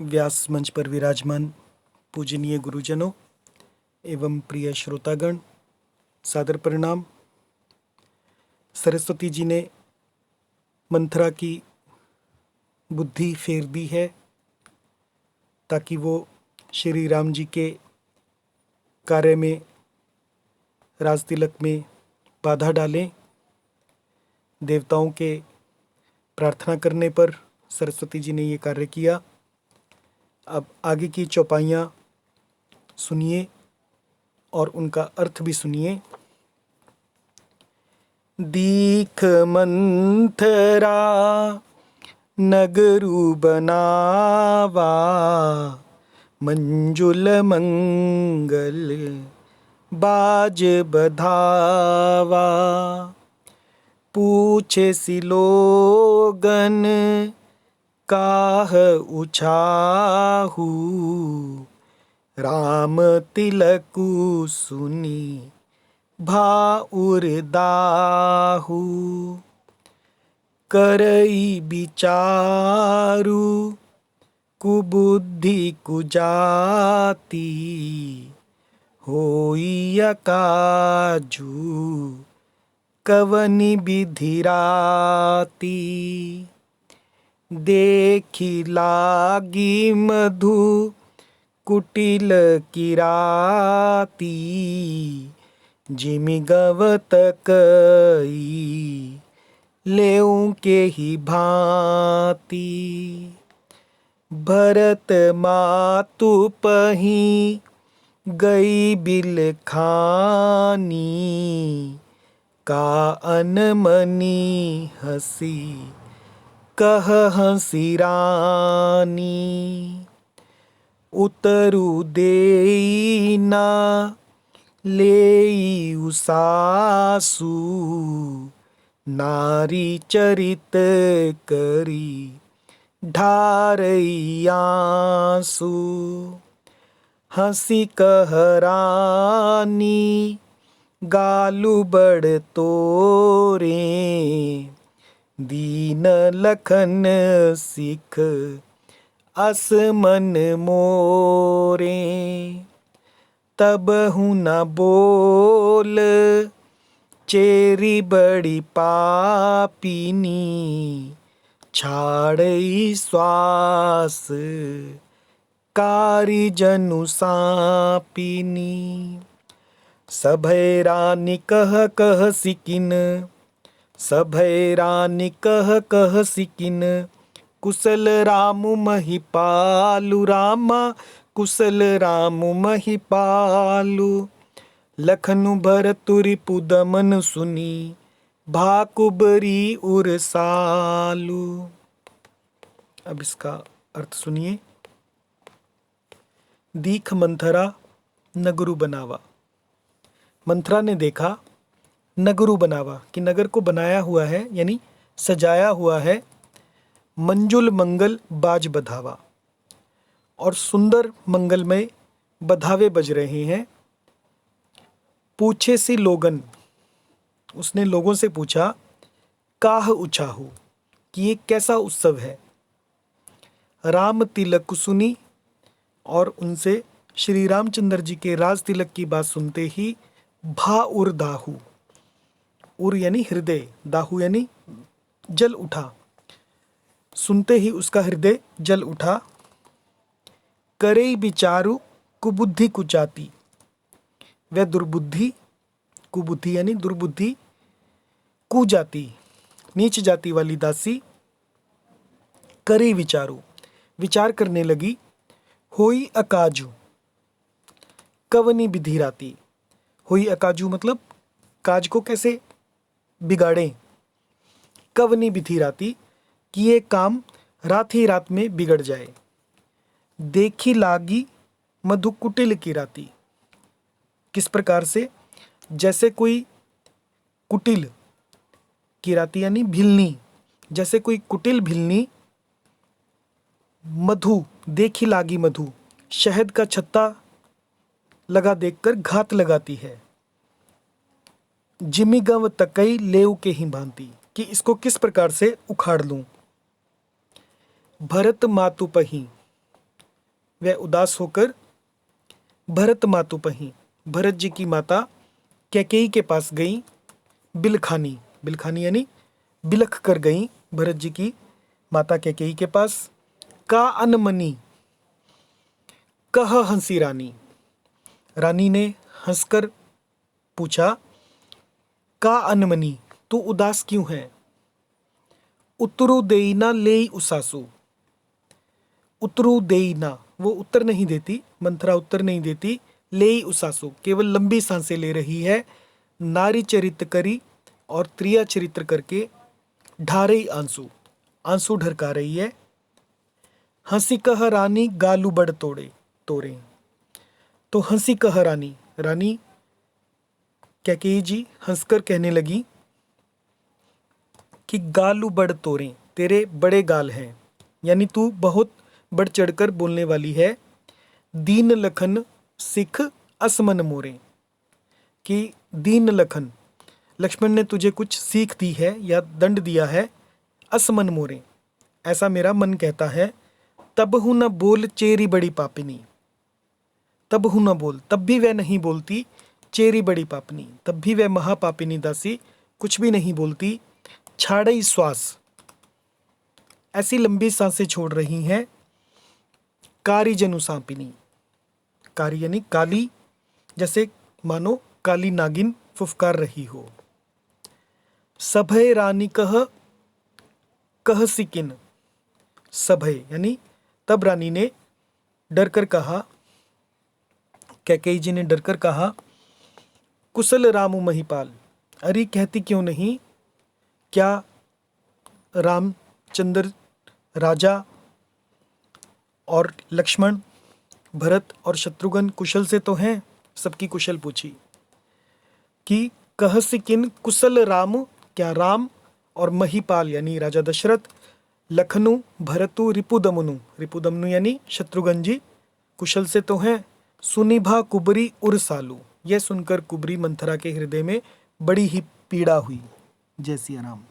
व्यास मंच पर विराजमान पूजनीय गुरुजनों एवं प्रिय श्रोतागण, सादर प्रणाम। सरस्वती जी ने मंथरा की बुद्धि फेर दी है ताकि वो श्री राम जी के कार्य में, राज तिलक में बाधा डालें। देवताओं के प्रार्थना करने पर सरस्वती जी ने ये कार्य किया। अब आगे की चौपाइयाँ सुनिए और उनका अर्थ भी सुनिए। दीख मंथरा नगरु बनावा, मंजुल मंगल बाज बधावा। पूछे सिलोगन काह उछाहू, राम तिलकु सुनी भाउर दाहू। करई विचारु कुबुद्धि कुजाति, होई अकाजू कवनि विधि राती। देखी लागी मधु कुटिल किराती, जिमि गवत कई लेऊं के ही भांति। भरत मातु पही गई बिल खानी, का अनमनी हसी कह हंसी रानी। उतरु देई ना लेई उसासु, नारी चरित करी ढारई आंसू। हंसी कह रानी गालु बड़ तोरे, दीन लखन सिख अस मन मोरे। तबहु न बोल चेरी बड़ी पापिनी, छाड़ई श्वास कारी जनु सापिनी। सभय रानी कह कह सिकिन, सभय रानी कह कह सिकिन, कुशल राम महिपालु। रामा कुशल राम महिपालु, लखनु भरतु रिपुदमन सुनी, भाकुबरी उरसालु। अब इसका अर्थ सुनिए। दीख मंथरा नगरु बनावा। मंथरा ने देखा नगरु बनावा कि नगर को बनाया हुआ है, यानी सजाया हुआ है। मंजुल मंगल बाज बधावा, और सुंदर मंगलमय बधावे बज रहे हैं। पूछे सी लोगन, उसने लोगों से पूछा, काह उछाहू, कि ये कैसा उत्सव है। राम तिलक सुनी, और उनसे श्री रामचंद्र जी के राज तिलक की बात सुनते ही भा उर दाहू, उर यानी हृदय, दाहू यानी जल उठा, सुनते ही उसका हृदय जल उठा। करई विचारु कुबुद्धि कुचाती, वह दुर्बुद्धि, कुबुद्धि यानी दुर्बुद्धि, कुजाति नीच जाति वाली दासी, करई विचारु विचार करने लगी। होई अकाजू कवनी विधि राती, होई अकाजू मतलब काज को कैसे बिगाड़ें। कवनी विधि राती, कि ये काम रात ही रात में बिगड़ जाए। देखी लागी मधु कुटिल की राती, किस प्रकार से, जैसे कोई कुटिल, किराती यानी भिलनी, जैसे कोई कुटिल भिलनी, मधु देखी लागी मधु, शहद का छत्ता लगा देखकर घात लगाती है। जिमी गव तकई लेव के ही भांति, कि इसको किस प्रकार से उखाड़ लूं। भरत मातु पही, वह उदास होकर भरत मातु पही, भरत जी की माता कैकेयी के पास गई। बिलखानी, बिलखानी यानी बिलख कर गई भरत जी की माता कैकेयी के पास। का अनमनी, कह हंसी रानी, रानी ने हंसकर पूछा, का अनमनी, तू उदास क्यों है। उतरु देईना लेई उसासु, उतरु देईना, वो उत्तर नहीं देती, मंथरा उत्तर नहीं देती। लेई उसासु, केवल लंबी सांसें ले रही है। नारी चरित्र करी, और त्रिया चरित्र करके ढारई आंसू, आंसू ढरका रही है। हंसी कह रानी गालू बड़ तोड़े तोरे, तो हंसी कह रानी, रानी कैकेयी जी हंसकर कहने लगी कि गालू बड़ तोरे, तेरे बड़े गाल हैं, यानी तू बहुत बढ़ चढ़कर बोलने वाली है। दीन लखन सिख असमन मोरे, कि दीन लखन, लक्ष्मण ने तुझे कुछ सीख दी है या दंड दिया है। असमन मोरे, ऐसा मेरा मन कहता है। तब हूँ न बोल चेरी बड़ी पापिनी, तब हूँ न बोल, तब भी वह नहीं बोलती। चेरी बड़ी पापिनी, तब भी वह महापापिनी दासी कुछ भी नहीं बोलती। छाड़ई श्वास, ऐसी लंबी सांसें छोड़ रही हैं। कारी जनु सांपिनी, कारी यानी काली, जैसे मानो काली नागिन फुफकार रही हो। सभय रानी कह सिकिन, सभय यानी तब रानी ने डरकर कहा, कैकेयी जी ने डरकर कहा, कुशल रामु महिपाल, अरे कहती क्यों नहीं, क्या रामचंद्र राजा और लक्ष्मण, भरत और शत्रुघ्न कुशल से तो हैं। सबकी कुशल पूछी कि कह सिकिन कुशल राम, क्या राम और महिपाल यानी राजा दशरथ, लखनु भरतु रिपुदमनु, रिपुदमनु यानी शत्रुघ्न जी कुशल से तो हैं। सुनिभा कुबरी उर्सालु, यह सुनकर कुबरी मंथरा के हृदय में बड़ी ही पीड़ा हुई। जय सिया राम।